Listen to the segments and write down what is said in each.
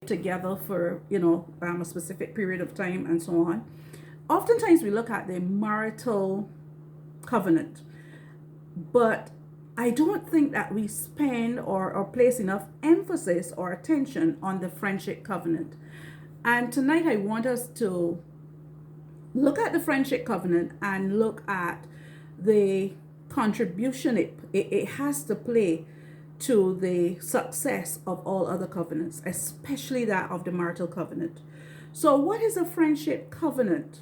together for, a specific period of time and so on. Oftentimes we look at the marital covenant, but I don't think that we spend or place enough emphasis or attention on the friendship covenant. And tonight I want us to look at the friendship covenant and look at the contribution it has to play to the success of all other covenants, especially that of the marital covenant. So, what is a friendship covenant?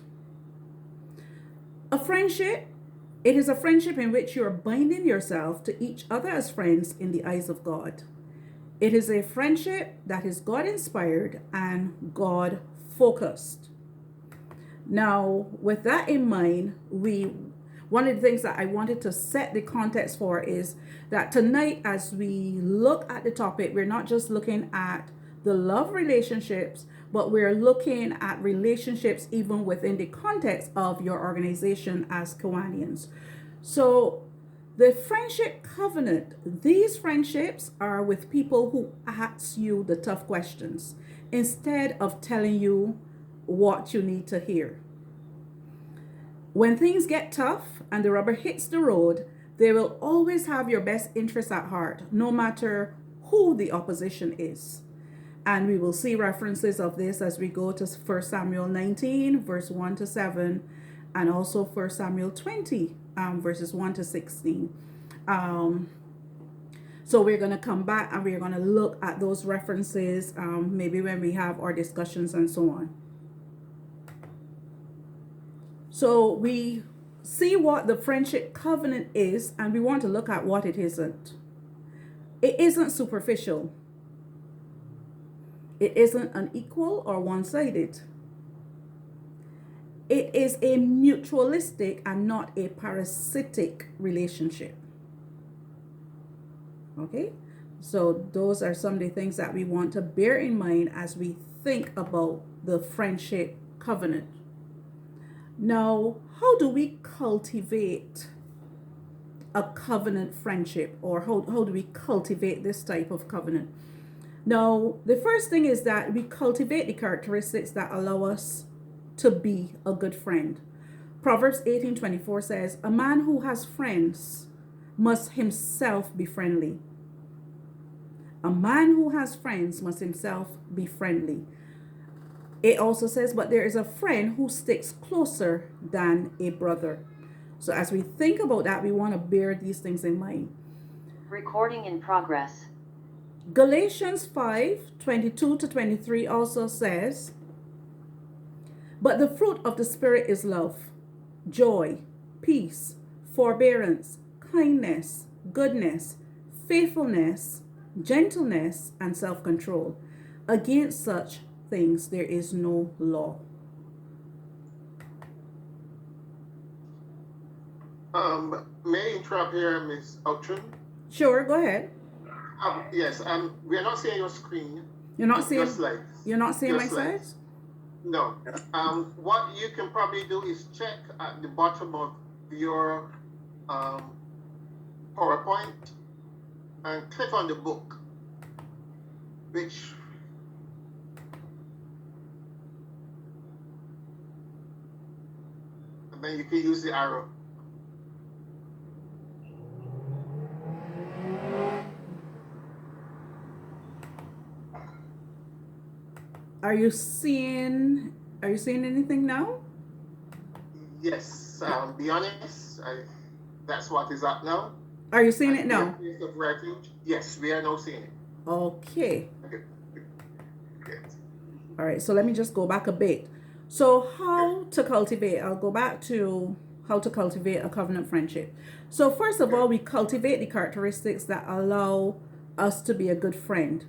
A friendship, it is a friendship in which you are binding yourself to each other as friends in the eyes of God. It is a friendship that is God inspired and God focused. Now, with that in mind, one of the things that I wanted to set the context for is that tonight, as we look at the topic, we're not just looking at the love relationships, but we're looking at relationships even within the context of your organization as Kiwanians. So the friendship covenant, these friendships are with people who ask you the tough questions instead of telling you what you need to hear. When things get tough and the rubber hits the road, they will always have your best interests at heart, no matter who the opposition is. And we will see references of this as we go to 1 Samuel 19, verse 1 to 7, and also 1 Samuel 20, verses 1 to 16. So we're going to come back and we're going to look at those references, maybe when we have our discussions and so on. So we see what the friendship covenant is, and we want to look at what it isn't. It isn't superficial. It isn't unequal or one-sided. It is a mutualistic and not a parasitic relationship. Okay? So those are some of the things that we want to bear in mind as we think about the friendship covenant. Now, how do we cultivate a covenant friendship, or how do we cultivate this type of covenant? Now, the first thing is that we cultivate the characteristics that allow us to be a good friend. Proverbs 18:24 says, "A man who has friends must himself be friendly." A man who has friends must himself be friendly. It also says, "But there is a friend who sticks closer than a brother." So as we think about that, we want to bear these things in mind. Recording in progress. Galatians 5:22 to 23 also says, "But the fruit of the Spirit is love, joy, peace, forbearance, kindness, goodness, faithfulness, gentleness, and self-control. Against such things there is no law." May I interrupt here, Ms. Outram? Sure, go ahead. Yes, we are not seeing your screen. You're not seeing. Slides. You're not seeing Your my slides. slides? No. What you can probably do is check at the bottom of your PowerPoint and click on the book, which and then you can use the arrow. Are you seeing anything now? Yes. Be honest. That's what is up now. Are you seeing it now? Yes, we are now seeing it. Okay. Okay. All right, so let me just go back a bit. So how to cultivate, I'll go back to how to cultivate a covenant friendship. So first of all, we cultivate the characteristics that allow us to be a good friend.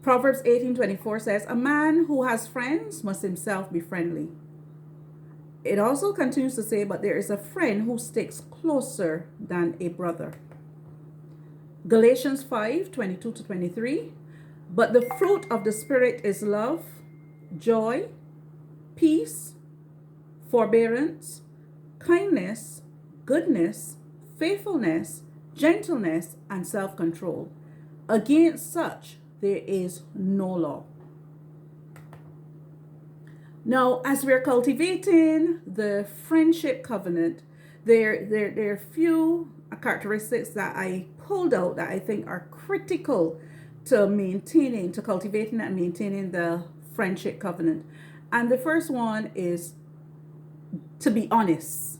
Proverbs 18:24 says, "A man who has friends must himself be friendly." It also continues to say, "But there is a friend who sticks closer than a brother." Galatians 5:22 to 23, "But the fruit of the Spirit is love, joy, peace, forbearance, kindness, goodness, faithfulness, gentleness, and self-control. Against such there is no law." Now, as we're cultivating the friendship covenant, there are few characteristics that I pulled out that I think are critical to maintaining, to cultivating and maintaining the friendship covenant. And the first one is to be honest.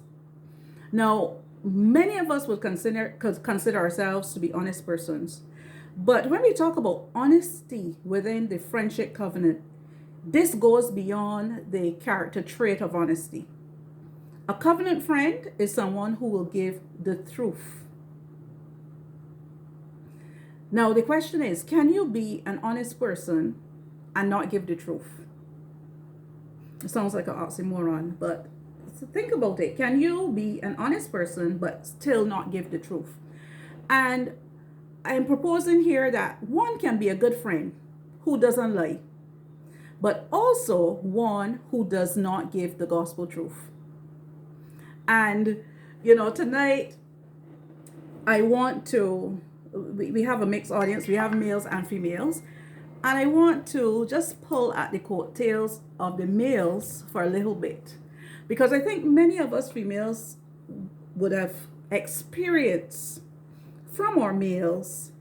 Now, many of us would consider ourselves to be honest persons. But when we talk about honesty within the friendship covenant, this goes beyond the character trait of honesty. A covenant friend is someone who will give the truth. Now, the question is, can you be an honest person and not give the truth? It sounds like an oxymoron, but think about it. Can you be an honest person but still not give the truth? And I'm proposing here that one can be a good friend who doesn't lie, but also one who does not give the gospel truth. And, tonight I want to, we have a mixed audience, we have males and females, and I want to just pull at the coattails of the males for a little bit, because I think many of us females would have experienced from our males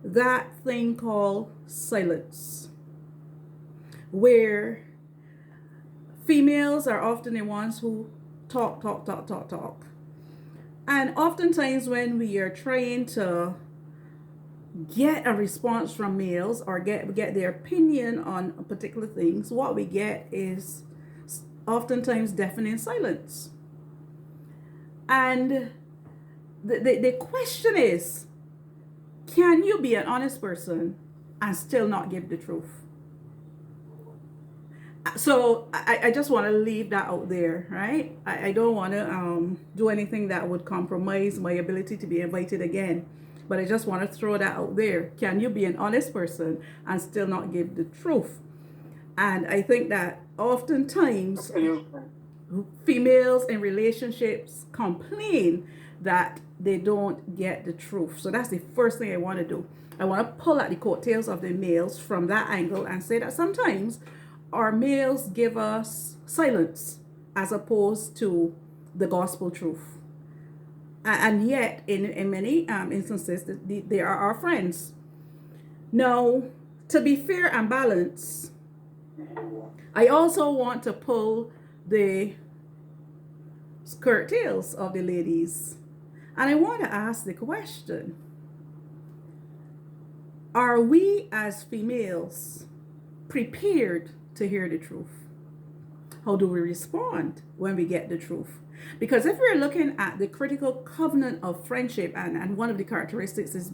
that thing called silence, where females are often the ones who talk. And oftentimes when we are trying to get a response from males or get their opinion on particular things, what we get is oftentimes deafening silence. And the question is, can you be an honest person and still not give the truth? So I just want to leave that out there, right? I don't want to do anything that would compromise my ability to be invited again. But I just want to throw that out there. Can you be an honest person and still not give the truth? And I think that oftentimes females in relationships complain that they don't get the truth. So that's the first thing I want to do. I want to pull at the coattails of the males from that angle and say that sometimes our males give us silence as opposed to the gospel truth. And yet, in many instances, they are our friends. Now, to be fair and balanced, I also want to pull the skirt tails of the ladies. And I want to ask the question, are we as females prepared to hear the truth? How do we respond when we get the truth? Because if we're looking at the critical covenant of friendship, and one of the characteristics is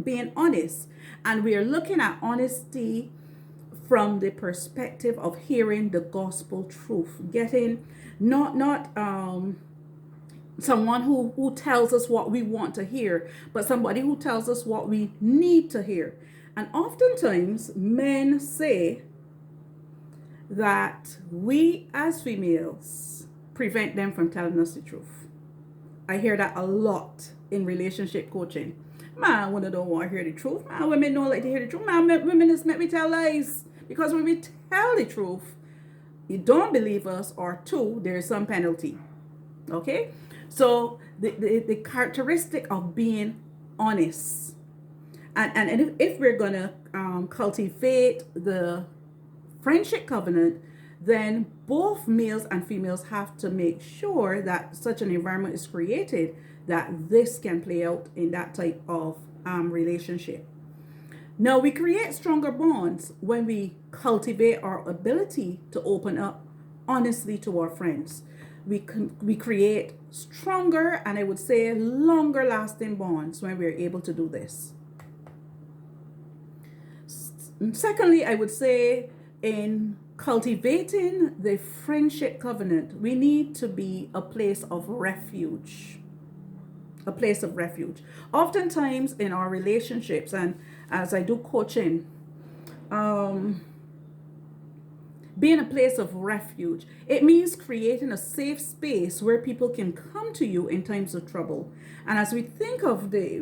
being honest, and we are looking at honesty from the perspective of hearing the gospel truth, getting not someone who tells us what we want to hear, but somebody who tells us what we need to hear. And oftentimes men say that we as females prevent them from telling us the truth. I hear that a lot in relationship coaching. Man, women don't want to hear the truth. Man, women don't like to hear the truth. Man, women just make me tell lies. Because when we tell the truth, you don't believe us, or two, there is some penalty. Okay? So the characteristic of being honest. And if we're going to cultivate the friendship covenant, then both males and females have to make sure that such an environment is created that this can play out in that type of relationship. Now, we create stronger bonds when we cultivate our ability to open up honestly to our friends. We create stronger, and I would say longer lasting bonds when we're able to do this. Secondly, I would say in cultivating the friendship covenant, we need to be a place of refuge. A place of refuge. Oftentimes in our relationships, and as I do coaching, being a place of refuge, it means creating a safe space where people can come to you in times of trouble. And as we think of the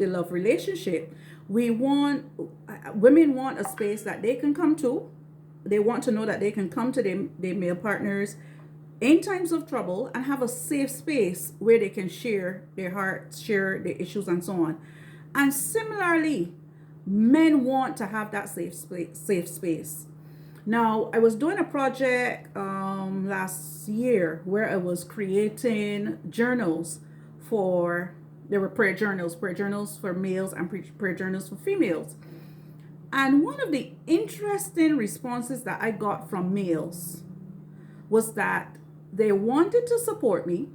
love relationship, women want a space that they can come to they want to know that they can come to their male partners in times of trouble and have a safe space where they can share their hearts, share their issues, and so on. And similarly, men want to have that safe space. Now, I was doing a project last year where I was creating journals for, there were prayer journals for males and prayer journals for females. And one of the interesting responses that I got from males was that they wanted to support me,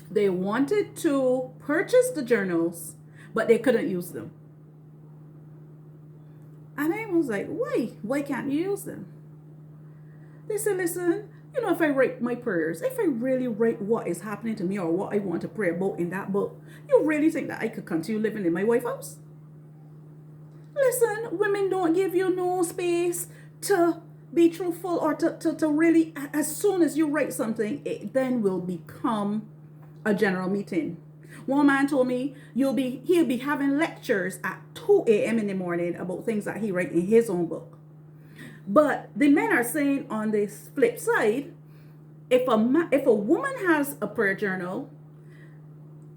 they wanted to purchase the journals, but they couldn't use them. And I was like, why? Why can't you use them? They said, listen, you know, if I write my prayers, if I really write what is happening to me or what I want to pray about in that book, you really think that I could continue living in my wife's house? Listen, women don't give you no space to be truthful or to really, as soon as you write something, it then will become a general meeting. One man told me he'll be having lectures at 2 a.m. in the morning about things that he write in his own book. But the men are saying on this flip side, if a woman has a prayer journal,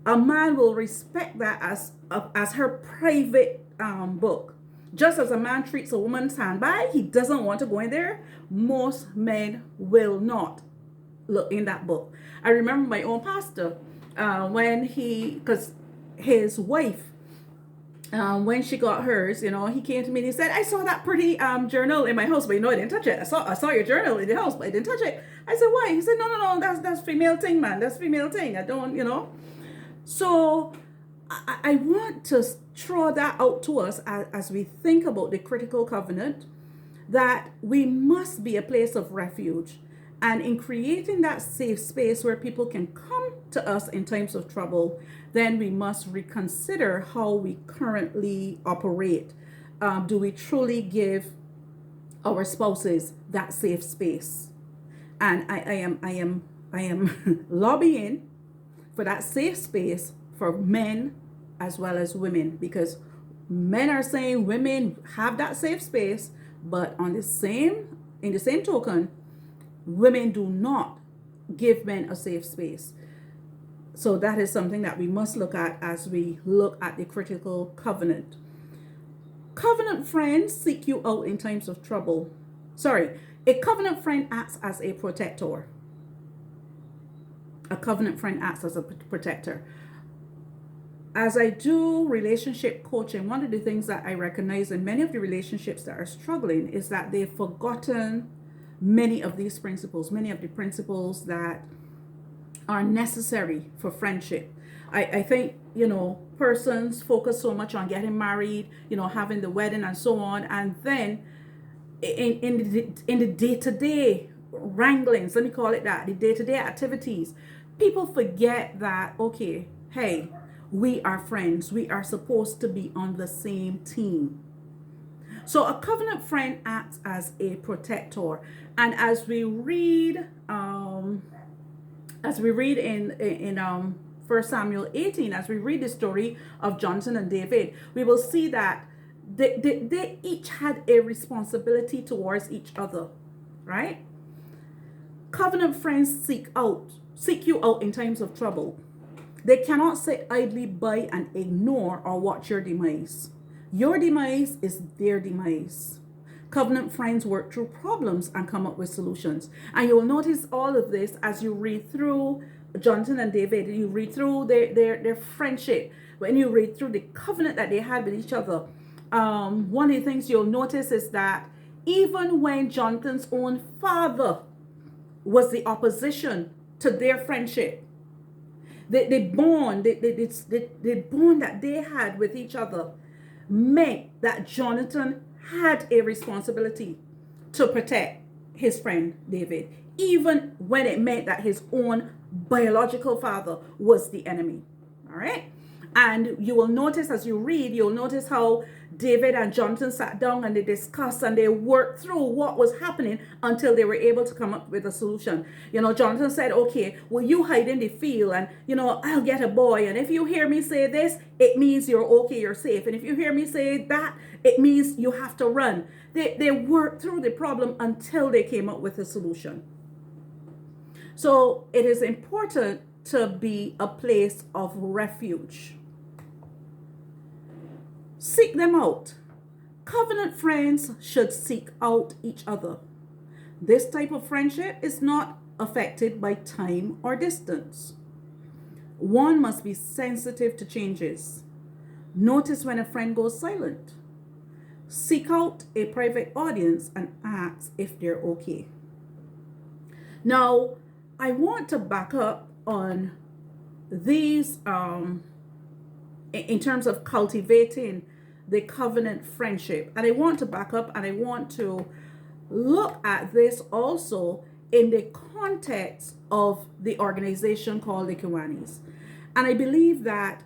a man will respect that as her private book. Just as a man treats a woman's handbag, he doesn't want to go in there. Most men will not look in that book. I remember my own pastor because his wife, when she got hers, you know, he came to me and he said, I saw that pretty journal in my house, but you know, I didn't touch it. I saw your journal in the house, but I didn't touch it. I said, why? He said, no, that's female thing, man. That's female thing. I don't, you know. So I want to throw that out to us as we think about the critical covenant, that we must be a place of refuge. And in creating that safe space where people can come to us in times of trouble, then we must reconsider how we currently operate. Do we truly give our spouses that safe space? And I am lobbying for that safe space for men as well as women, because men are saying women have that safe space, but in the same token, women do not give men a safe space. So that is something that we must look at as we look at the critical covenant. Covenant friends seek you out in times of trouble. A covenant friend acts as a protector. A covenant friend acts as a protector. As I do relationship coaching, one of the things that I recognize in many of the relationships that are struggling is that they've forgotten many of these principles, many of the principles that are necessary for friendship. I think, you know, persons focus so much on getting married, you know, having the wedding and so on, and then in the day-to-day wranglings, let me call it that, the day-to-day activities, people forget that, okay, hey, we are friends. We are supposed to be on the same team. So a covenant friend acts as a protector. And as we read in 1 Samuel 18, as we read the story of Jonathan and David, we will see that they each had a responsibility towards each other, right? Covenant friends seek you out in times of trouble. They cannot sit idly by and ignore or watch your demise. Your demise is their demise. Covenant friends work through problems and come up with solutions. And you will notice all of this as you read through Jonathan and David. You read through their friendship. When you read through the covenant that they had with each other, one of the things you'll notice is that even when Jonathan's own father was the opposition to their friendship, the bond that they had with each other meant that Jonathan had a responsibility to protect his friend David, even when it meant that his own biological father was the enemy. All right. And you will notice as you read, you'll notice how David and Jonathan sat down and they discussed and they worked through what was happening until they were able to come up with a solution. Jonathan said, okay, well, you hide in the field and, I'll get a boy. And if you hear me say this, it means you're okay, you're safe. And if you hear me say that, it means you have to run. They worked through the problem until they came up with a solution. So it is important to be a place of refuge. Seek them out. Covenant friends should seek out each other. This type of friendship is not affected by time or distance. One must be sensitive to changes. Notice when a friend goes silent. Seek out a private audience and ask if they're okay. Now, I want to back up on these in terms of cultivating the covenant friendship. And I want to back up and I want to look at this also in the context of the organization called the Kiwanis. And I believe that,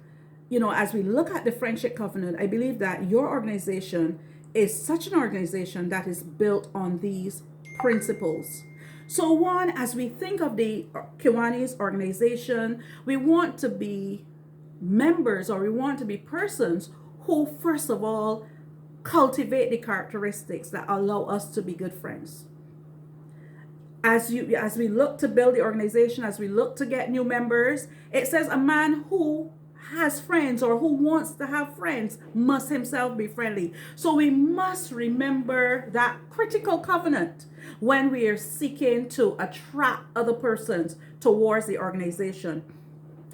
as we look at the friendship covenant, I believe that your organization is such an organization that is built on these principles. So one, as we think of the Kiwanis organization, we want to be members, or we want to be persons who, first of all, cultivate the characteristics that allow us to be good friends. As we look to build the organization, as we look to get new members, it says a man who has friends or who wants to have friends must himself be friendly. So we must remember that critical covenant when we are seeking to attract other persons towards the organization.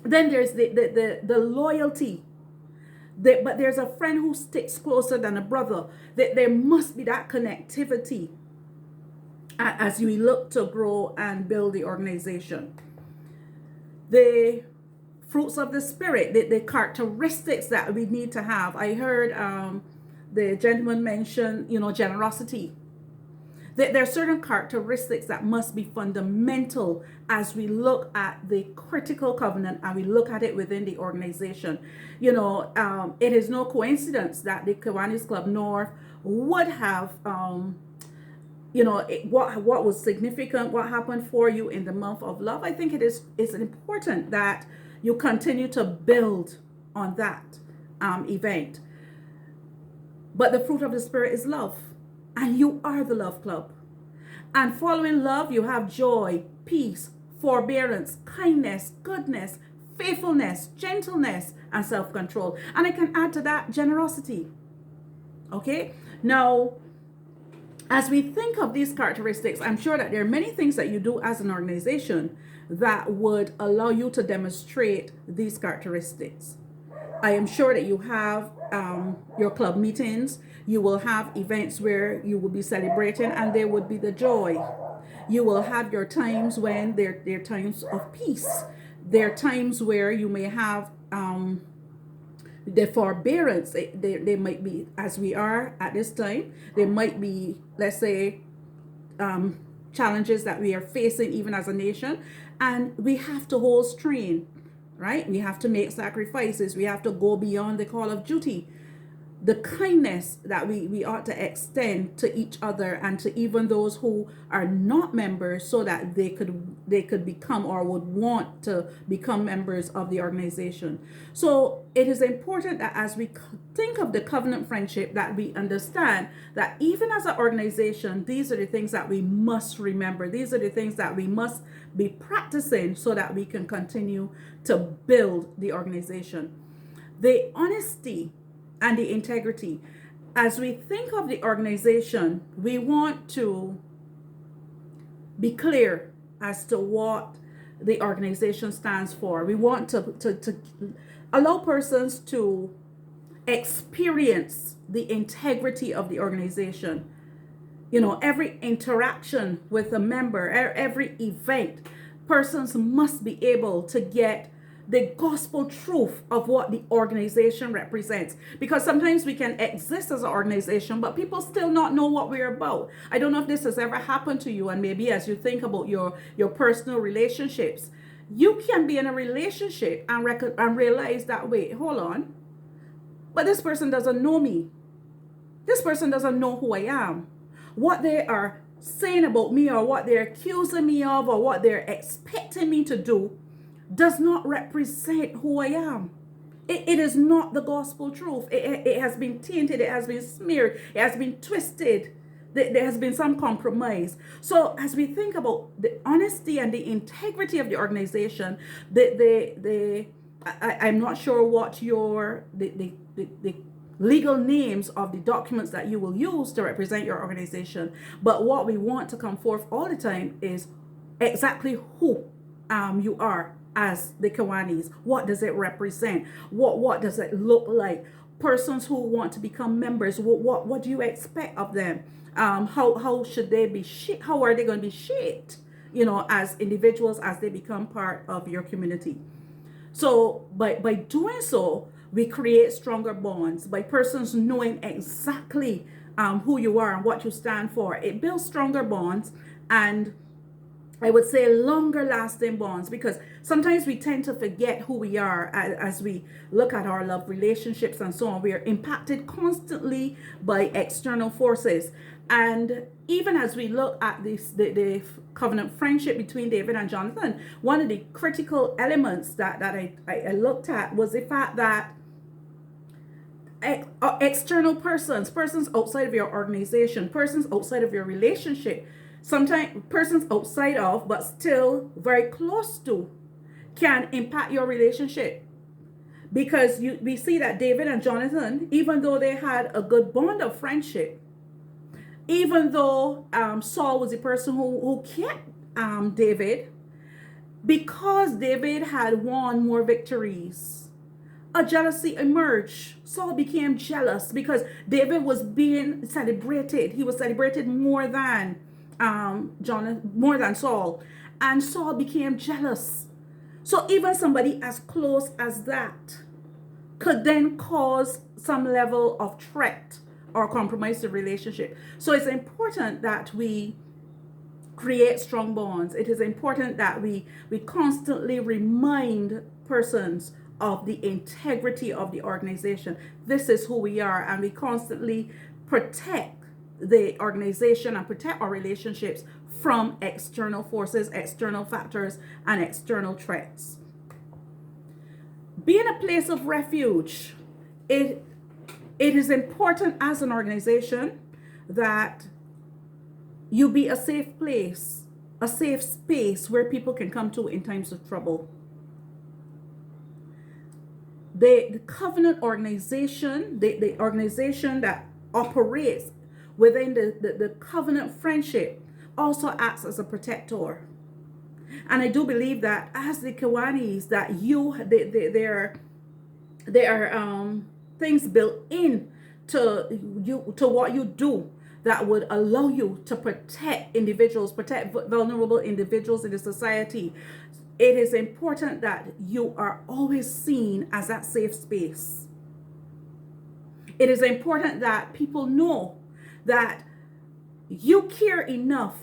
Then there's the loyalty. But there's a friend who sticks closer than a brother. There must be that connectivity as we look to grow and build the organization. The fruits of the Spirit, the characteristics that we need to have. I heard the gentleman mention, generosity. There are certain characteristics that must be fundamental as we look at the critical covenant and we look at it within the organization. It is no coincidence that the Kiwanis Club North would have, what was significant, what happened for you in the month of love. I think it's important that you continue to build on that event. But the fruit of the Spirit is love. And you are the love club. And following love, you have joy, peace, forbearance, kindness, goodness, faithfulness, gentleness, and self-control. And I can add to that generosity. Okay? Now, as we think of these characteristics, I'm sure that there are many things that you do as an organization that would allow you to demonstrate these characteristics. I am sure that you have your club meetings. You will have events where you will be celebrating and there would be the joy. You will have your times when there are times of peace. There are times where you may have the forbearance. They might be, as we are at this time, there might be, let's say, challenges that we are facing even as a nation. And we have to hold strain, right? We have to make sacrifices. We have to go beyond the call of duty. The kindness that we ought to extend to each other and to even those who are not members, so that they could become or would want to become members of the organization. So it is important that as we think of the covenant friendship, that we understand that even as an organization, these are the things that we must remember. These are the things that we must be practicing so that we can continue to build the organization. The honesty and the integrity. As we think of the organization, we want to be clear as to what the organization stands for. We want to allow persons to experience the integrity of the organization. Every interaction with a member, every event, persons must be able to get the gospel truth of what the organization represents. Because sometimes we can exist as an organization, but people still not know what we're about. I don't know if this has ever happened to you, and maybe as you think about your personal relationships, You can be in a relationship and realize that, wait, hold on, but this person doesn't know me. This person doesn't know who I am. What they are saying about me, or what they're accusing me of, or what they're expecting me to do does not represent who I am. It is not the gospel truth. It has been tainted, it has been smeared, it has been twisted. There has been some compromise. So as we think about the honesty and the integrity of the organization, I'm not sure what the legal names of the documents that you will use to represent your organization, but what we want to come forth all the time is exactly who you are as the Kiwanis. What does it represent? What does it look like? Persons who want to become members, what do you expect of them? How should they be shaped? How are they going to be shaped, as individuals, as they become part of your community? So by doing so, we create stronger bonds. By persons knowing exactly who you are and what you stand for, it builds stronger bonds, and I would say longer lasting bonds, because sometimes we tend to forget who we are as we look at our love relationships and so on. We are impacted constantly by external forces. And even as we look at the covenant friendship between David and Jonathan, one of the critical elements that I looked at was the fact that external persons outside of your organization, persons outside of your relationship, sometimes persons outside of but still very close to, can impact your relationship. Because we see that David and Jonathan, even though they had a good bond of friendship, even though Saul was the person who kept David, because David had won more victories, a jealousy emerged. Saul became jealous because David was being celebrated. He was celebrated more than more than Saul, and Saul became jealous. So even somebody as close as that could then cause some level of threat or compromise the relationship. So it's important that we create strong bonds. It is important that we constantly remind persons of the integrity of the organization. This is who we are, and we constantly protect the organization and protect our relationships from external forces, external factors, and external threats. Being a place of refuge, it is important as an organization that you be a safe place, a safe space where people can come to in times of trouble. The covenant organization, the organization that operates within the covenant friendship, also acts as a protector. And I do believe that as the Kiwanis, that there are things built in to what you do that would allow you to protect individuals, protect vulnerable individuals in the society. It is important that you are always seen as that safe space. It is important that people know that you care enough,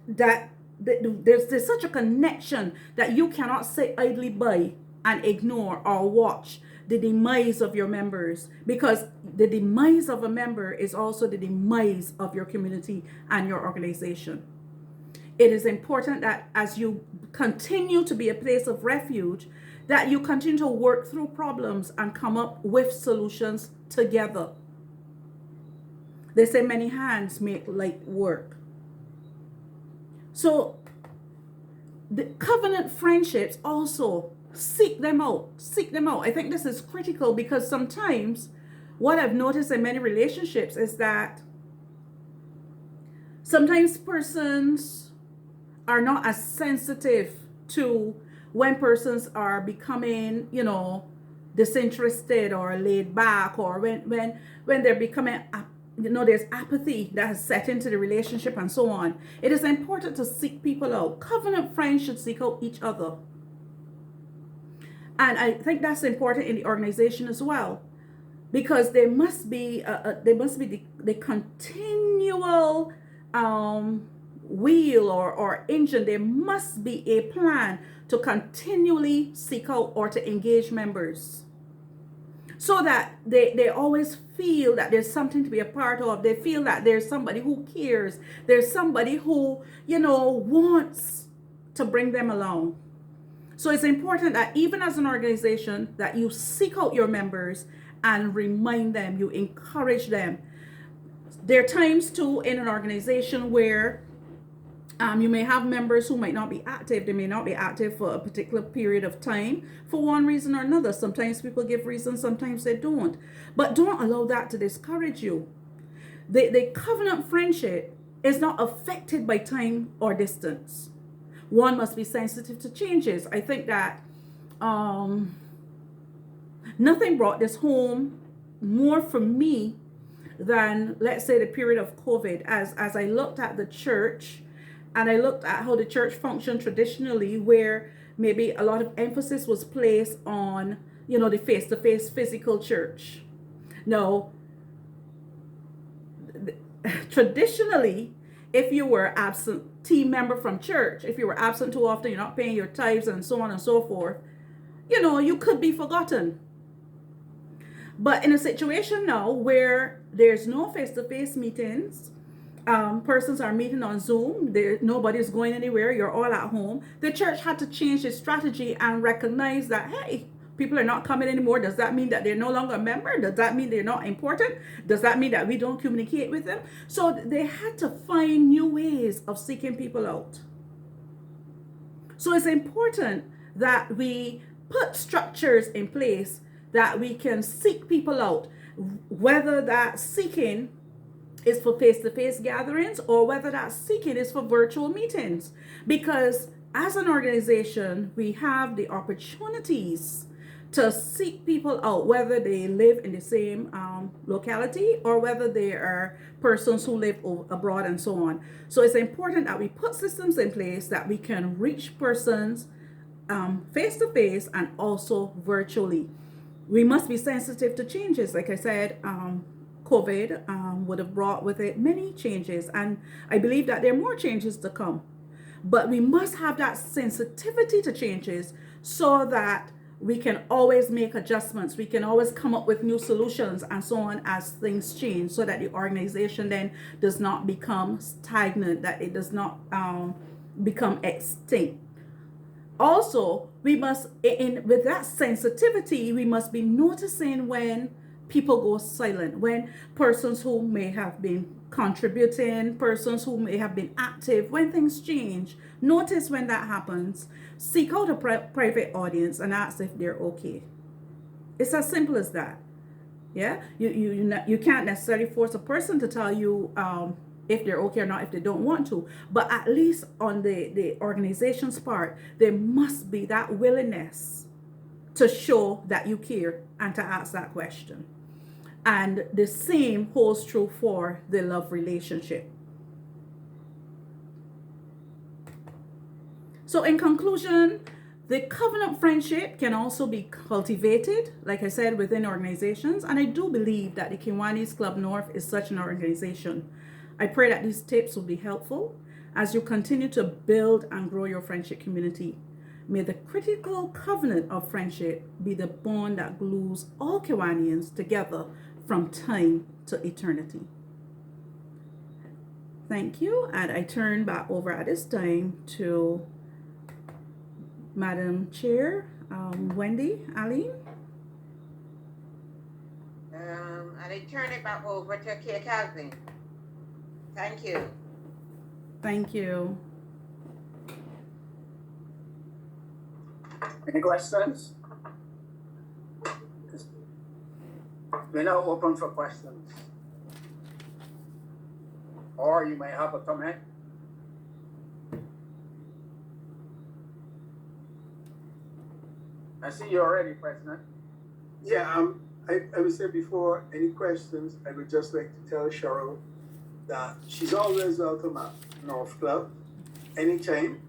that there's such a connection that you cannot sit idly by and ignore or watch the demise of your members, because the demise of a member is also the demise of your community and your organization. It is important that as you continue to be a place of refuge, that you continue to work through problems and come up with solutions together. They say many hands make light work. So the covenant friendships also, seek them out. I think this is critical, because sometimes what I've noticed in many relationships is that sometimes persons are not as sensitive to when persons are becoming, disinterested or laid back, or when they're becoming, there's apathy that has set into the relationship and so on. It is important to seek people out. Covenant friends should seek out each other. And I think that's important in the organization as well, because there must be the continual wheel or engine, there must be a plan to continually seek out or to engage members, so that they always feel that there's something to be a part of. They feel that there's somebody who cares. There's somebody who, wants to bring them along. So it's important that even as an organization that you seek out your members and remind them, you encourage them. There are times too in an organization where you may have members who might not be active. They may not be active for a particular period of time for one reason or another. Sometimes people give reasons, sometimes they don't. But don't allow that to discourage you. The covenant friendship is not affected by time or distance. One must be sensitive to changes. I think that nothing brought this home more for me than, let's say, the period of COVID. As I looked at the church and I looked at how the church functioned traditionally, where maybe a lot of emphasis was placed on, the face-to-face physical church. Now, traditionally, if you were absentee member from church, if you were absent too often, you're not paying your tithes and so on and so forth, you could be forgotten. But in a situation now where there's no face-to-face meetings, persons are meeting on Zoom, nobody's going anywhere, you're all at home, the church had to change its strategy and recognize that, hey, people are not coming anymore. Does that mean that they're no longer a member? Does that mean they're not important? Does that mean that we don't communicate with them? So they had to find new ways of seeking people out. So it's important that we put structures in place that we can seek people out, whether that seeking is for face-to-face gatherings or whether that seeking is for virtual meetings. Because as an organization, we have the opportunities to seek people out, whether they live in the same locality or whether they are persons who live abroad and so on. So it's important that we put systems in place that we can reach persons face-to-face and also virtually. We must be sensitive to changes. Like I said, COVID would have brought with it many changes, and I believe that there are more changes to come. But we must have that sensitivity to changes so that we can always make adjustments. We can always come up with new solutions and so on as things change, so that the organization then does not become stagnant, that it does not become extinct. Also, we must, with that sensitivity, we must be noticing when people go silent, when persons who may have been contributing, persons who may have been active, when things change. Notice when that happens. Seek out a private audience and ask if they're okay. It's as simple as that. Yeah, you can't necessarily force a person to tell you if they're okay or not, if they don't want to. But at least on the organization's part, there must be that willingness to show that you care and to ask that question. And the same holds true for the love relationship. So in conclusion, the covenant friendship can also be cultivated, like I said, within organizations. And I do believe that the Kiwanis Club North is such an organization. I pray that these tips will be helpful as you continue to build and grow your friendship community. May the critical covenant of friendship be the bond that glues all Kiwanians together from time to eternity. Thank you, and I turn back over at this time to Madam Chair, Wendy, Aline. And I turn it back over to Kia Calvin. Thank you. Thank you. Any questions? We're now open for questions. Or you may have a comment. I see you already, President. Yeah, I would say before any questions, I would just like to tell Cheryl that she's always welcome at North Club, anytime.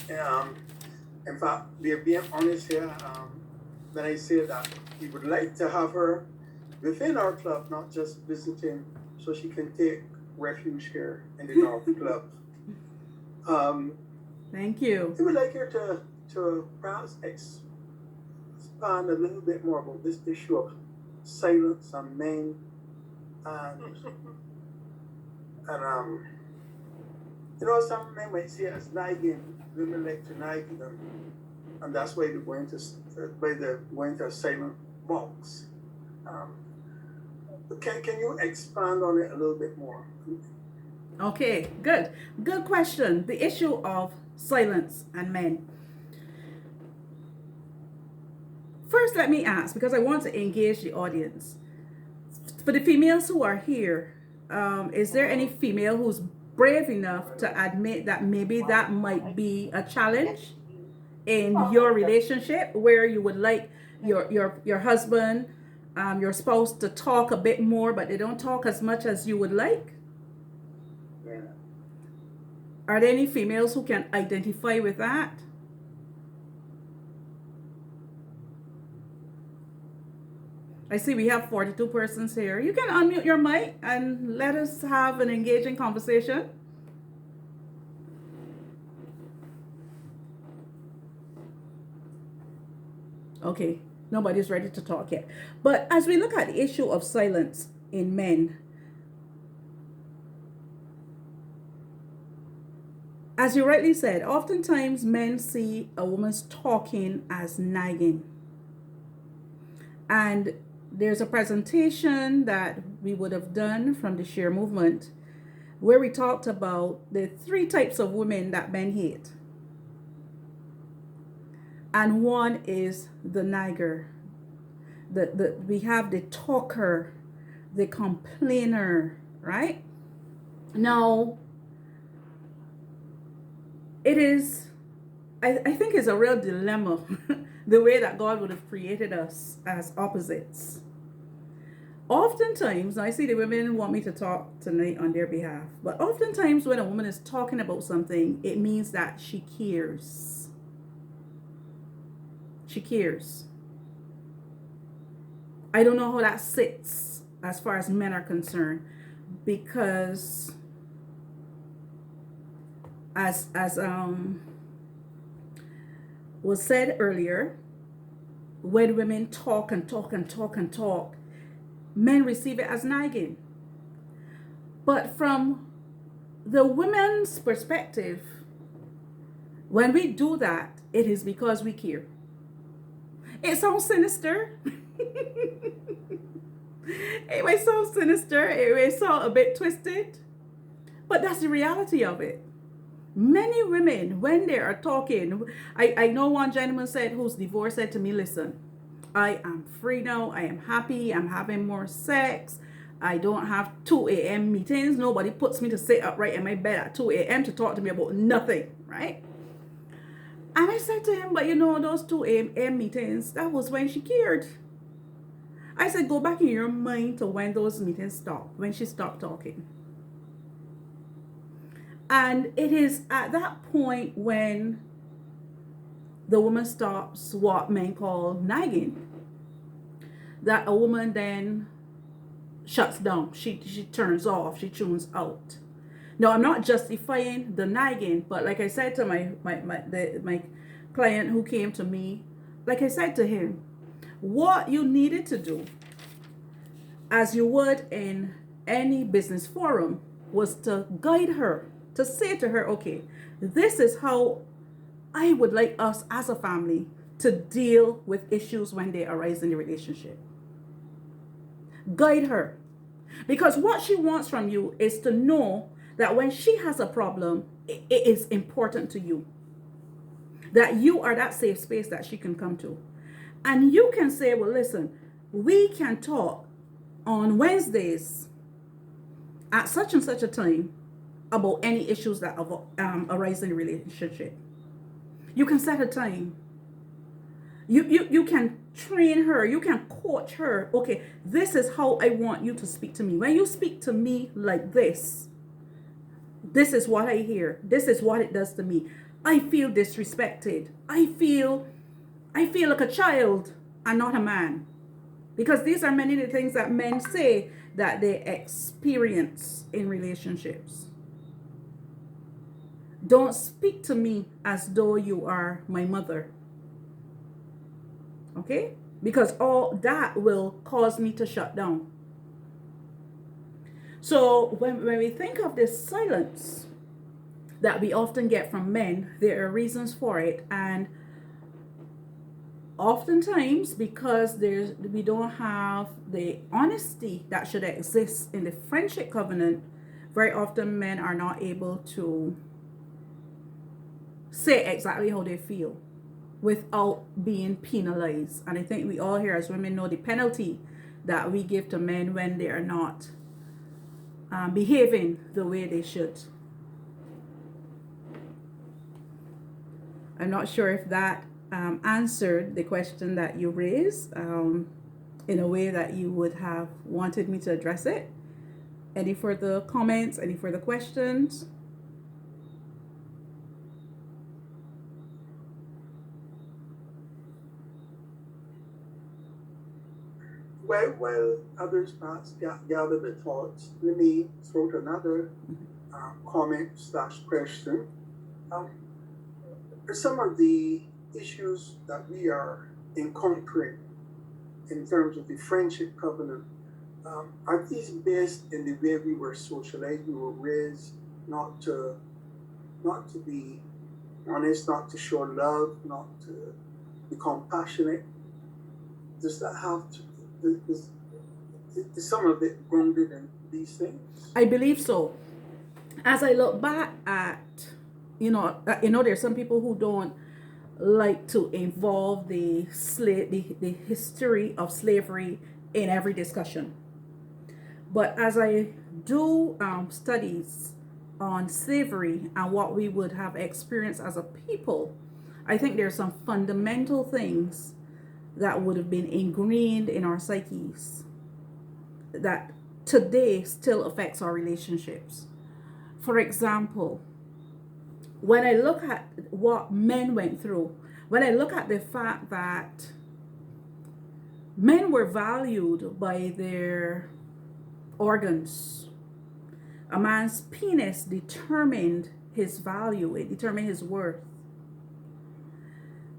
In fact, we're being honest here when I say that we would like to have her within our club, not just visiting, so she can take refuge here in the North Club. Thank you. I would like you to perhaps expand a little bit more about this issue of silence on men and some men might see it as nagging, women like to nag them, and that's why they're going to a silent box. Can you expand on it a little bit more? Okay, good question. The issue of silence and men. First, let me ask, because I want to engage the audience. For the females who are here, is there any female who's brave enough to admit that maybe that might be a challenge in your relationship, where you would like your husband, your spouse to talk a bit more, but they don't talk as much as you would like? Yeah. Are there any females who can identify with that? I see we have 42 persons here. You can unmute your mic and let us have an engaging conversation. Okay, nobody's ready to talk yet. But as we look at the issue of silence in men, as you rightly said, oftentimes men see a woman's talking as nagging. And there's a presentation that we would have done from the Share Movement where we talked about the 3 types of women that men hate. And one is the nagger. We have the talker, the complainer, right? Now, it is, I think it's a real dilemma, the way that God would have created us as opposites. Oftentimes, I see the women want me to talk tonight on their behalf, but oftentimes when a woman is talking about something, it means that she cares. She cares. I don't know how that sits as far as men are concerned, because as was said earlier, when women talk and talk and talk and talk, men receive it as nagging. But from the women's perspective, when we do that, it is because we care. It sounds sinister. It may sound sinister. It may sound a bit twisted. But that's the reality of it. Many women, when they are talking, I know one gentleman said, who's divorced, said to me, listen, I am free now. I am happy. I'm having more sex. I don't have 2 a.m. meetings. Nobody puts me to sit upright in my bed at 2 a.m. to talk to me about nothing, right? And I said to him, but those 2 a.m. meetings, that was when she cared. I said, go back in your mind to when those meetings stopped, when she stopped talking. And it is at that point when the woman stops what men call nagging, that a woman then shuts down. She turns off. She tunes out. Now, I'm not justifying the nagging, but like I said to my client who came to me, like I said to him, what you needed to do, as you would in any business forum, was to guide her, to say to her, okay, this is how I would like us as a family to deal with issues when they arise in the relationship. Guide her. Because what she wants from you is to know that when she has a problem, it is important to you. That you are that safe space that she can come to. And you can say, well, listen, we can talk on Wednesdays at such and such a time about any issues that arise in the relationship. You can set a time. You can train her. You can coach her. Okay, this is how I want you to speak to me. When you speak to me like this is what I hear. This is what it does to me. I feel disrespected. I feel like a child and not a man. Because these are many of the things that men say that they experience in relationships. Don't speak to me as though you are my mother. Okay? Because all that will cause me to shut down. So when we think of this silence that we often get from men, there are reasons for it. And oftentimes, because we don't have the honesty that should exist in the friendship covenant, very often men are not able to say exactly how they feel without being penalized. And I think we all here as women know the penalty that we give to men when they are not behaving the way they should. I'm not sure if that answered the question that you raised in a way that you would have wanted me to address it. Any further comments? Any further questions? While others perhaps gather their thoughts, let me throw out another comment / question. Some of the issues that we are encountering in terms of the friendship covenant, are these based in the way we were socialized? We were raised not to be honest, not to show love, not to be compassionate. Does that have to? Is some of it grounded in these things? I believe so. As I look back at, there's some people who don't like to involve the history of slavery in every discussion. But as I do studies on slavery and what we would have experienced as a people, I think there's some fundamental things that would have been ingrained in our psyches that today still affects our relationships. For example, when I look at what men went through, when I look at the fact that men were valued by their organs, a man's penis determined his value, it determined his worth.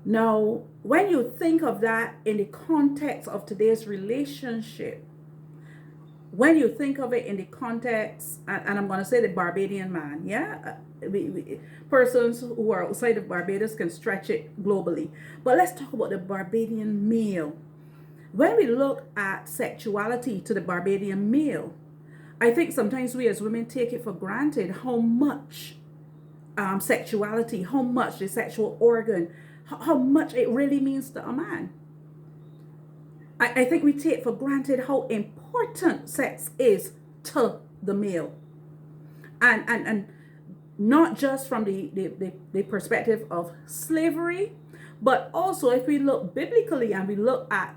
Now, when you think of that in the context of today's relationship, when you think of it in the context, and I'm going to say the Barbadian man, yeah? Persons who are outside of Barbados can stretch it globally. But let's talk about the Barbadian male. When we look at sexuality to the Barbadian male, I think sometimes we as women take it for granted how much sexuality, how much the sexual organ, how much it really means to a man. I think we take for granted how important sex is to the male. And not just from the perspective of slavery, but also if we look biblically and we look at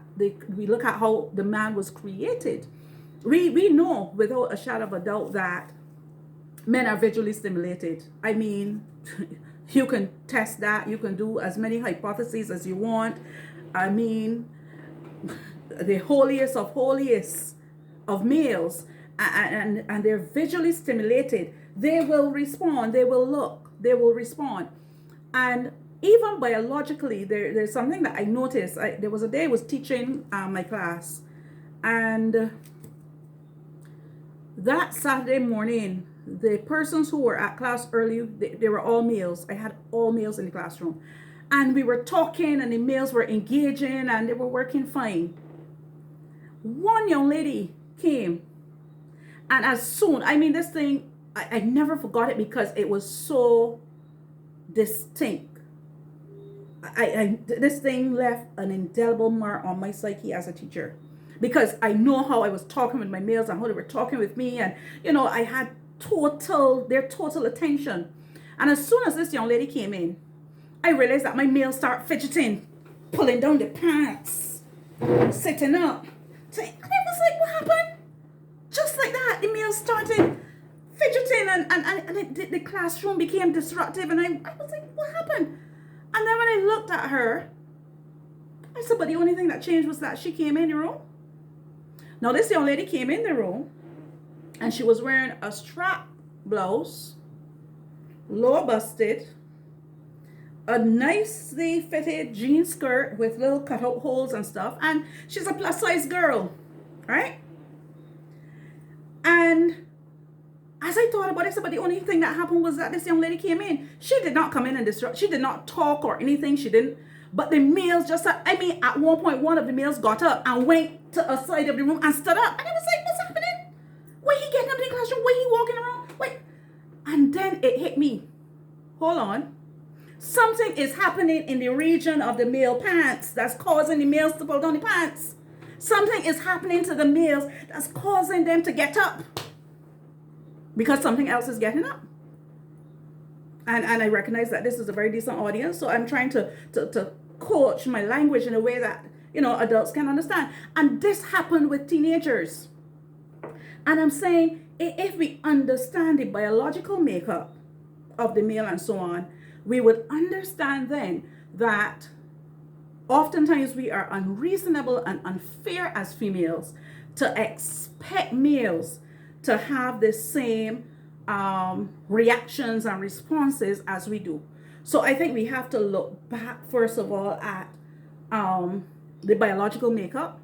how the man was created, we know without a shadow of a doubt that men are visually stimulated. I mean, you can test that. You can do as many hypotheses as you want. I mean, the holiest of holiest of males, and they're visually stimulated. They will respond. They will look. They will respond. And even biologically, there's something that I noticed. There was a day I was teaching my class, and that Saturday morning, the persons who were at class early, they were all males. I had all males in the classroom. And we were talking, and the males were engaging, and they were working fine. One young lady came, and as soon, I mean, this thing, I never forgot it because it was so distinct. This thing left an indelible mark on my psyche as a teacher, because I know how I was talking with my males and how they were talking with me, and I had their total attention. And as soon as this young lady came in, I realized that my males start fidgeting, pulling down the pants, sitting up. And I was like, what happened? Just like that, the males started fidgeting, and the classroom became disruptive, and I was like, what happened? And then when I looked at her, I said, but the only thing that changed was that she came in the room. Now, this young lady came in the room, and she was wearing a strap blouse lower busted, a nicely fitted jean skirt with little cutout holes and stuff, and she's a plus size girl, right? And as I thought about it, but the only thing that happened was that this young lady came in. She did not come in and disrupt. She did not talk or anything. She didn't. But the males just, at one point, one of the males got up and went to a side of the room and stood up. And I was like, what's happening? Why he getting up in the classroom? Why he walking around? Wait. And then it hit me. Hold on. Something is happening in the region of the male pants that's causing the males to pull down the pants. Something is happening to the males that's causing them to get up. Because something else is getting up. And I recognize that this is a very decent audience. So I'm trying to coach my language in a way that, adults can understand. And this happened with teenagers. And I'm saying, if we understand the biological makeup of the male and so on, we would understand then that oftentimes we are unreasonable and unfair as females to expect males to have the same reactions and responses as we do. So I think we have to look back, first of all, at the biological makeup.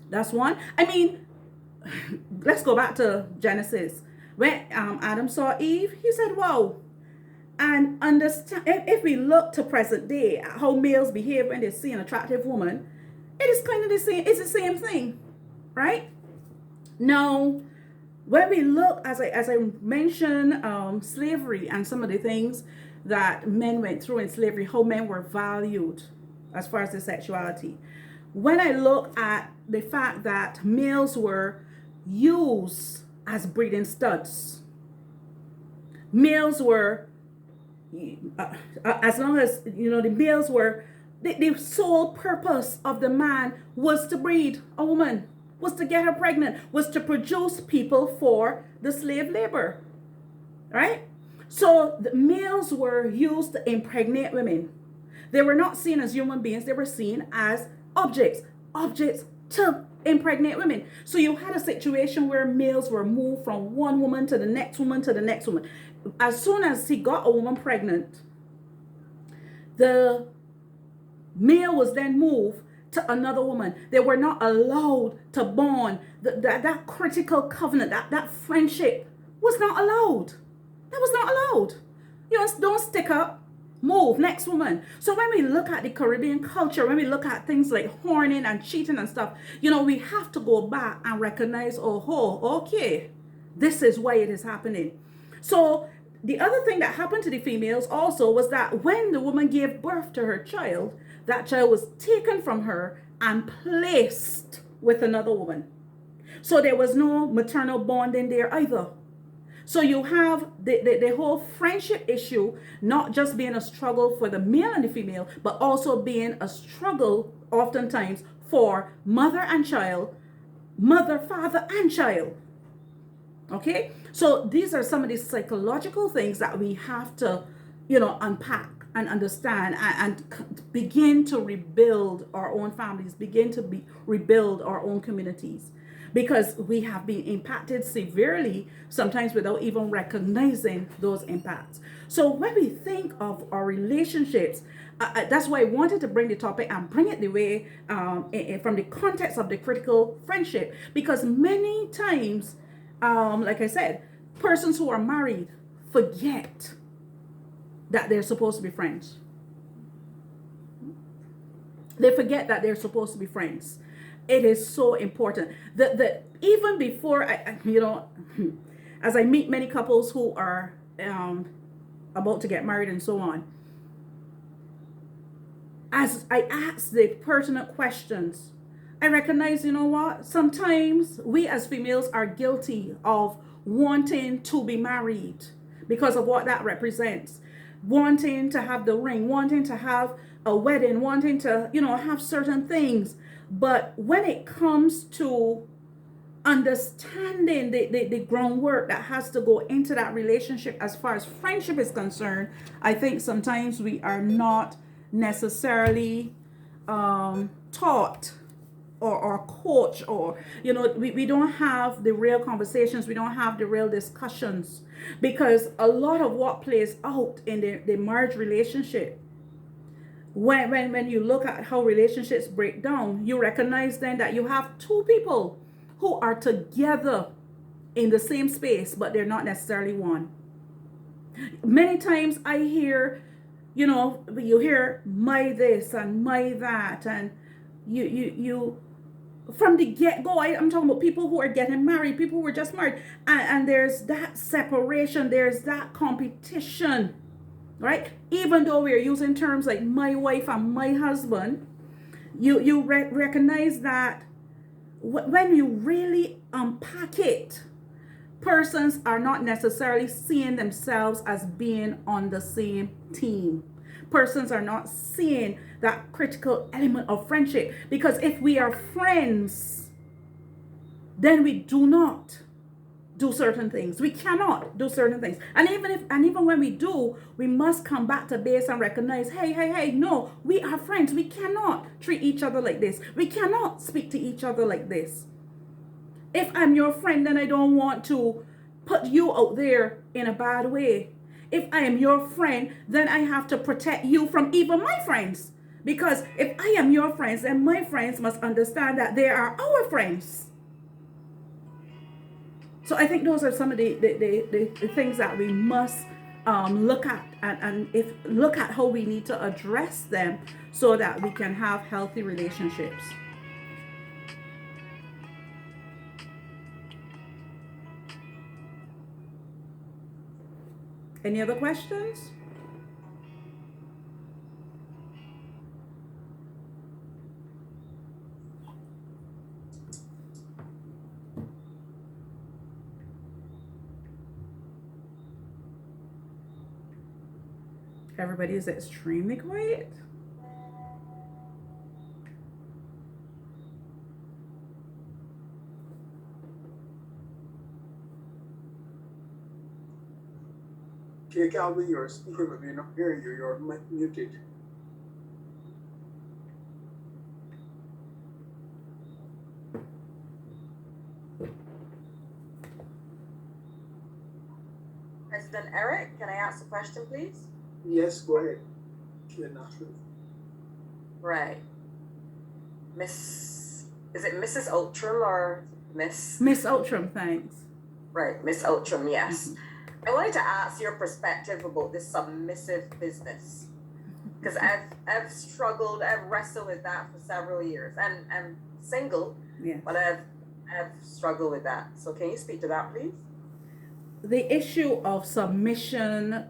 That's one. I mean, let's go back to Genesis. When Adam saw Eve, he said, wow. And understand, if we look to present day at how males behave when they see an attractive woman, it is kind of the same. It's the same thing, right? Now, when we look, as I mentioned, slavery and some of the things that men went through in slavery, how men were valued as far as their sexuality. When I look at the fact that males were used as breeding studs, males were, as long as, the males were, the sole purpose of the man was to breed a woman, was to get her pregnant, was to produce people for the slave labor, right? So the males were used to impregnate women. They were not seen as human beings. They were seen as objects to impregnate women. So you had a situation where males were moved from one woman to the next woman to the next woman. As soon as he got a woman pregnant, the male was then moved to another woman. They were not allowed to bond. That critical covenant, that friendship was not allowed. That was not allowed. Don't stick up. Move, next woman. So when we look at the Caribbean culture, when we look at things like horning and cheating and stuff, we have to go back and recognize, okay, this is why it is happening. So the other thing that happened to the females also was that when the woman gave birth to her child, that child was taken from her and placed with another woman. So there was no maternal bonding there either. So you have the whole friendship issue, not just being a struggle for the male and the female, but also being a struggle oftentimes for mother and child, mother, father, and child. Okay? So these are some of the psychological things that we have to, unpack and understand and begin to rebuild our own families, begin to rebuild our own communities. Because we have been impacted severely, sometimes without even recognizing those impacts. So when we think of our relationships, that's why I wanted to bring the topic and bring it the way from the context of the critical friendship. Because many times, like I said, persons who are married forget that they're supposed to be friends. They forget that they're supposed to be friends. It is so important that even before as I meet many couples who are about to get married and so on, as I ask the pertinent questions, I recognize, sometimes we as females are guilty of wanting to be married because of what that represents, wanting to have the ring, wanting to have a wedding, wanting to, have certain things. But when it comes to understanding the groundwork that has to go into that relationship as far as friendship is concerned, I think sometimes we are not necessarily taught or coach, or we don't have the real conversations, we don't have the real discussions, because a lot of what plays out in the marriage relationship, when you look at how relationships break down, you recognize then that you have two people who are together in the same space, but they're not necessarily one. Many times I hear, you hear my this and my that, and you from the get-go, I'm talking about people who are getting married, people who are just married, and there's that separation, there's that competition, right? Even though we're using terms like my wife and my husband, you recognize that when you really unpack it, persons are not necessarily seeing themselves as being on the same team. Persons are not seeing that critical element of friendship, because if we are friends, then we do not do certain things. We cannot do certain things. And even when we do, we must come back to base and recognize, hey, no, we are friends. We cannot treat each other like this. We cannot speak to each other like this. If I'm your friend, then I don't want to put you out there in a bad way. If I am your friend, then I have to protect you from even my friends. Because if I am your friends, then my friends must understand that they are our friends. So I think those are some of the things that we must look at, and look at how we need to address them so that we can have healthy relationships. Any other questions? Everybody is extremely quiet. Okay, Calvin, you're speaking, but we're not hearing you. You're muted. President Eric, can I ask a question, please? Yes, go ahead. Right. Is it Mrs. Outram or Miss? Miss Outram, thanks. Right, Miss Outram, yes. I wanted to ask your perspective about this submissive business, because I've struggled, I've wrestled with that for several years, and I'm single, but I've struggled with that. So can you speak to that, please? The issue of submission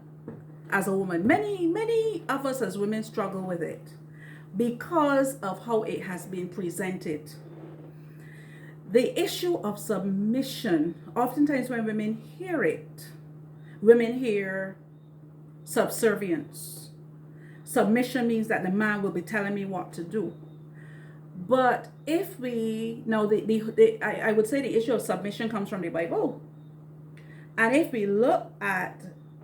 as a woman, many of us as women struggle with it because of how it has been presented. The issue of submission, oftentimes when women hear it, women hear subservience. Submission means that the man will be telling me what to do. But if we know, I would say the issue of submission comes from the Bible. And if we look at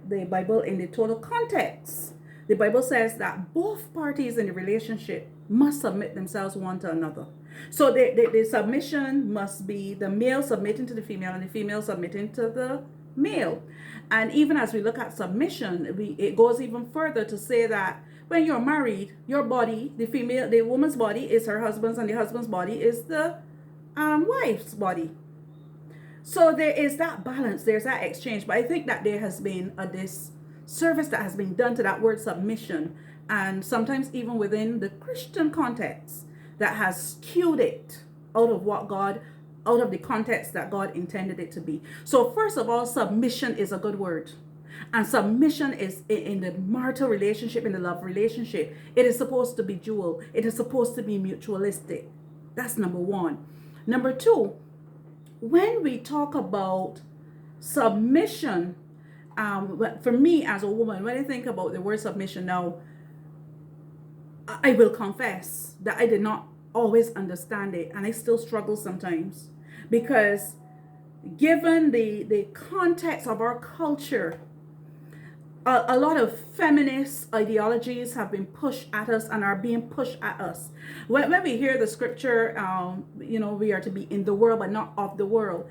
the Bible in the total context, the Bible says that both parties in the relationship must submit themselves one to another. So the submission must be the male submitting to the female and the female submitting to the male. And even as we look at submission, it goes even further to say that when you're married, your body, the woman's body is her husband's, and the husband's body is the wife's body. So there is that balance, there's that exchange. But I think that there has been this service that has been done to that word submission, and sometimes even within the Christian context, that has skewed it out of the context that God intended it to be. So first of all, submission is a good word. And submission is in the marital relationship, in the love relationship, it is supposed to be dual. It is supposed to be mutualistic. That's number one. Number two, when we talk about submission, for me as a woman, when I think about the word submission now, I will confess that I did not always understand it, and I still struggle sometimes, because given the context of our culture, a lot of feminist ideologies have been pushed at us and are being pushed at us. When we hear the scripture, we are to be in the world but not of the world.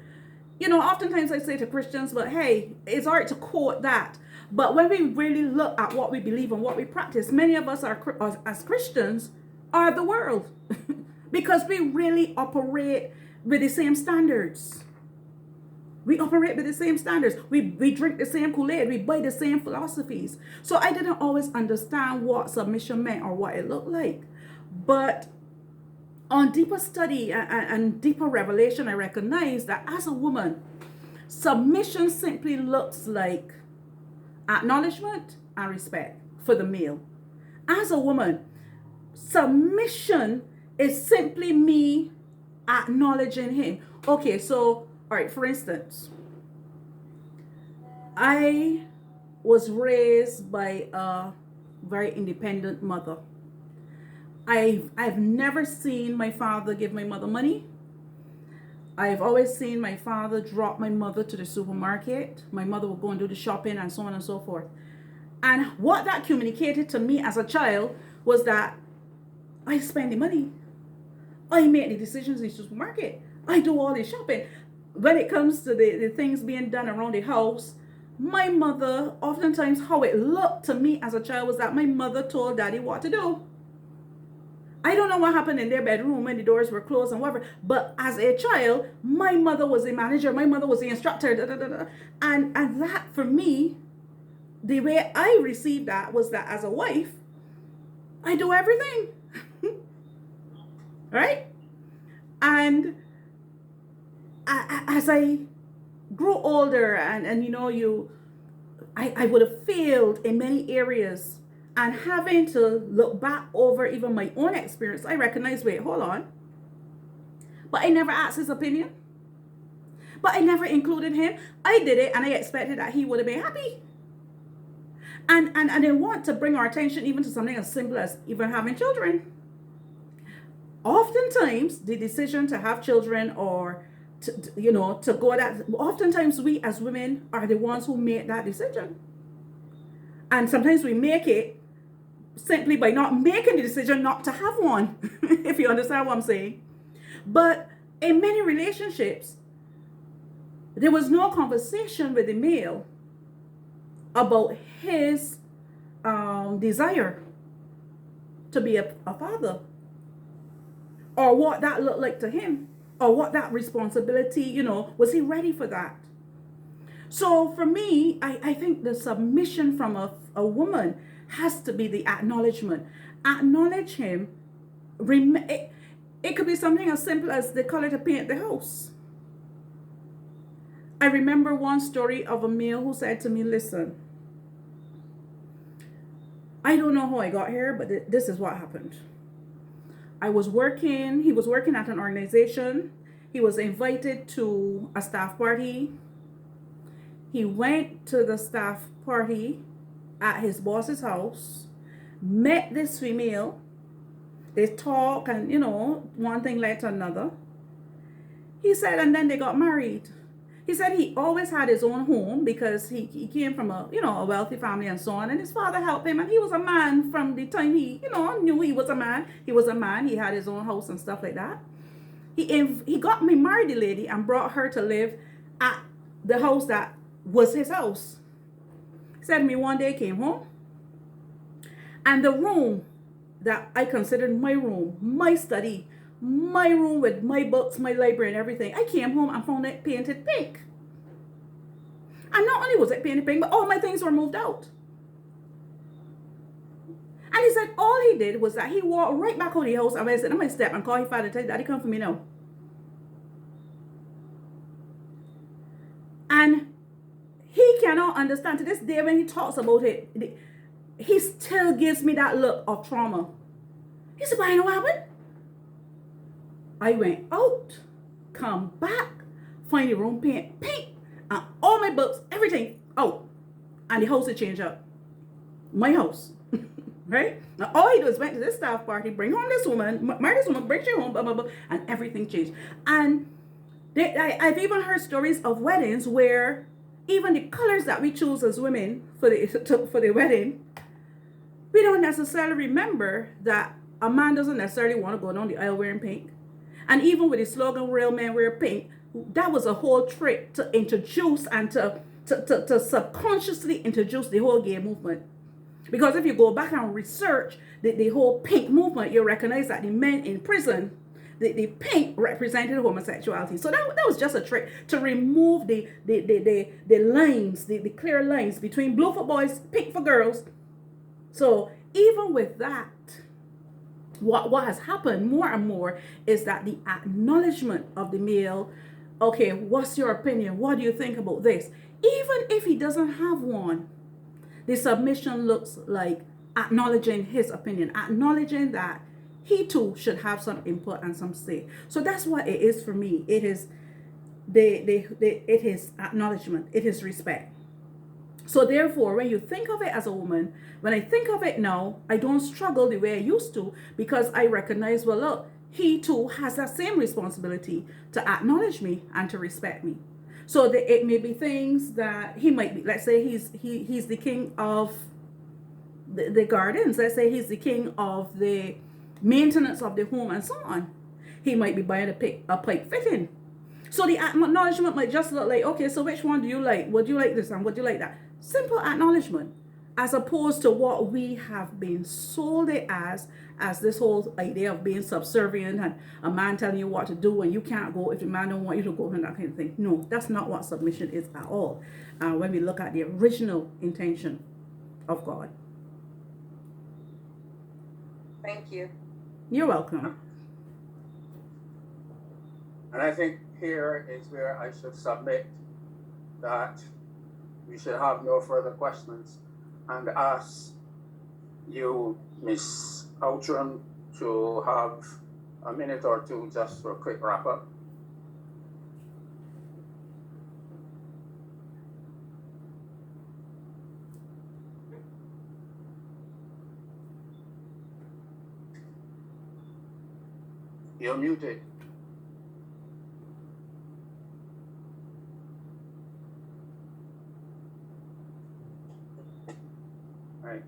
Oftentimes I say to Christians, but hey, it's all right to quote that. But when we really look at what we believe and what we practice, many of us as Christians are the world because we really operate with the same standards. We operate with the same standards. We drink the same Kool-Aid. We buy the same philosophies. So I didn't always understand what submission meant or what it looked like. But on deeper study and deeper revelation, I recognize that as a woman, submission simply looks like acknowledgement and respect for the male. As a woman, submission is simply me acknowledging him. Okay, so, all right, for instance, I was raised by a very independent mother. I've never seen my father give my mother money. I've always seen my father drop my mother to the supermarket. My mother would go and do the shopping and so on and so forth. And what that communicated to me as a child was that I spend the money. I make the decisions in the supermarket. I do all the shopping. When it comes to the things being done around the house, my mother, oftentimes how it looked to me as a child was that my mother told daddy what to do. I don't know what happened in their bedroom when the doors were closed and whatever, but as a child, my mother was the manager, my mother was the instructor, and that for me, the way I received that was that as a wife, I do everything, right? And as I grew older and I would have failed in many areas. And having to look back over even my own experience, I recognize, wait, hold on. But I never asked his opinion. But I never included him. I did it and I expected that he would have been happy. And I want to bring our attention even to something as simple as even having children. Oftentimes, the decision to have children or to go that, oftentimes we as women are the ones who make that decision. And sometimes we make it simply by not making the decision not to have one, if you understand what I'm saying. But in many relationships, there was no conversation with the male about his desire to be a father, or what that looked like to him, or what that responsibility, was he ready for that? So for me, I think the submission from a woman has to be the acknowledgement. Acknowledge him. It could be something as simple as the color to paint the house. I remember one story of a male who said to me, listen, I don't know how I got here, but this is what happened. He was working at an organization. He was invited to a staff party. He went to the staff party at his boss's house, met this female. They talk and, one thing led to another. He said, and then they got married. He said he always had his own home because he came from a wealthy family and so on. And his father helped him. And he was a man from the time he, knew he was a man. He was a man. He had his own house and stuff like that. He got me married the lady and brought her to live at the house that was his house. He said to me one day, came home, and the room that I considered my room, my study, my room with my books, my library and everything, I came home and found it painted pink. And not only was it painted pink, but all my things were moved out. And he said all he did was that he walked right back out of the house and went and sit on my step and called his father and said, Daddy, come for me now. And he cannot understand. To this day, when he talks about it, he still gives me that look of trauma. He said, but I know what happened. I went out, come back, find the room paint pink, and all my books, everything out. And the house had changed up. My house. Right? Now all he did was went to this staff party, bring home this woman, marry this woman, bring her home, blah, blah, blah, and everything changed. And I've even heard stories of weddings where even the colors that we choose as women for the wedding, we don't necessarily remember that a man doesn't necessarily want to go down the aisle wearing pink. And even with the slogan "Real Men Wear Pink," that was a whole trick to introduce and to subconsciously introduce the whole gay movement. Because if you go back and research the whole pink movement, you'll recognize that the men in prison, the pink represented homosexuality. So that was just a trick to remove the lines, the clear lines between blue for boys, pink for girls. So even with that, what has happened more and more is that the acknowledgement of the male, okay, what's your opinion? What do you think about this? Even if he doesn't have one, the submission looks like acknowledging his opinion, acknowledging that he too should have some input and some say. So that's what it is for me. It is it is acknowledgement, it is respect. So therefore, when you think of it as a woman, when I think of it now, I don't struggle the way I used to, because I recognize, well, look, he too has that same responsibility to acknowledge me and to respect me. So it may be things that he might be, let's say he's the king of the gardens. Let's say he's the king of the maintenance of the home and so on. He might be buying a pipe fitting. So the acknowledgement might just look like, okay, so which one do you like? Would you like this and would you like that? Simple acknowledgement, as opposed to what we have been sold it as this whole idea of being subservient and a man telling you what to do and you can't go if the man don't want you to go and that kind of thing. No, that's not what submission is at all. When we look at the original intention of God. Thank you. You're welcome. And I think here is where I should submit that we should have no further questions and ask you, Miss Outram, to have a minute or two just for a quick wrap up. You're muted. Right.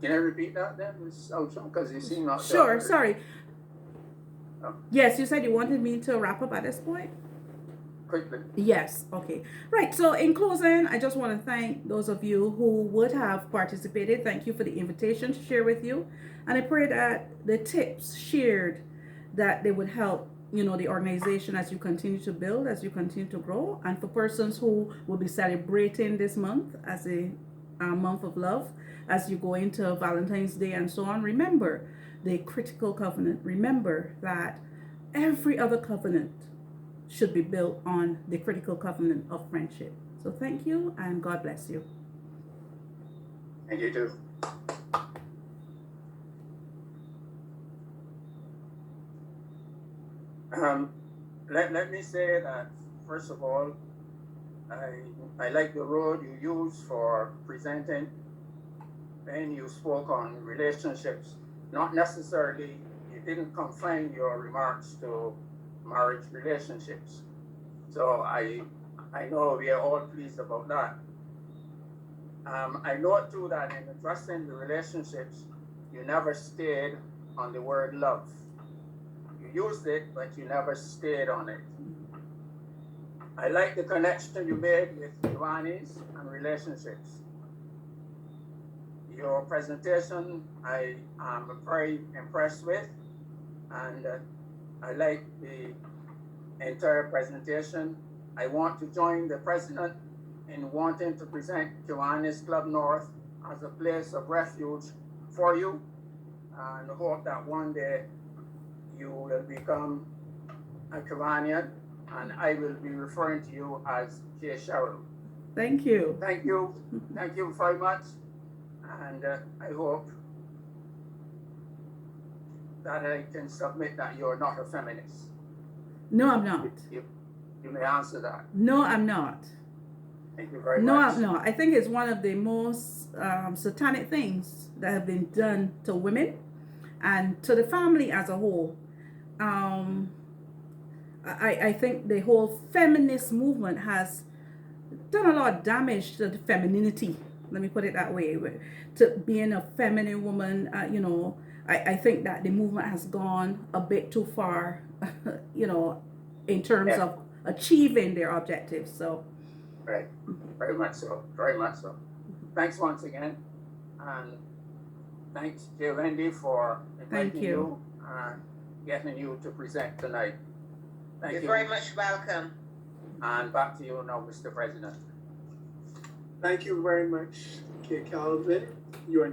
Can I repeat that then, Ms. Outram? Because you seem not Sure, sorry. Oh. Yes, you said you wanted me to wrap up at this point? Quickly. Yes, okay. Right, so in closing, I just want to thank those of you who would have participated. Thank you for the invitation to share with you. And I pray that the tips shared, that they would help, the organization as you continue to build, as you continue to grow. And for persons who will be celebrating this month as a month of love, as you go into Valentine's Day and so on, remember the critical covenant. Remember that every other covenant should be built on the critical covenant of friendship. So thank you and God bless you. And you too. Let me say that, first of all, I like the road you use for presenting. When you spoke on relationships, not necessarily, you didn't confine your remarks to marriage relationships. So I know we are all pleased about that. I know too that in addressing the relationships, you never stayed on the word love. You used it, but you never stayed on it. I like the connection you made with Ioannis and relationships. Your presentation, I am very impressed with, and I like the entire presentation. I want to join the president in wanting to present Kiwanis Club North as a place of refuge for you, and hope that one day you will become a Kiwanian, and I will be referring to you as J. Cheryl. Thank you. Thank you. Thank you very much. And I hope that I can submit that you're not a feminist. No, I'm not. You may answer that. No, I'm not. Thank you very No, much. no, I think it's one of the most satanic things that have been done to women and to the family as a whole. I think the whole feminist movement has done a lot of damage to the femininity. Let me put it that way. To being a feminine woman, you know, I think that the movement has gone a bit too far, you know, in terms Yeah. of achieving their objectives. So, Right. Very much so. Very much so. Thanks once again. And thanks, dear Wendy, for inviting you. you and getting you to present tonight. Thank You're you. very much welcome. And back to you now, Mr. President. Thank you very much, K. Calvin. You are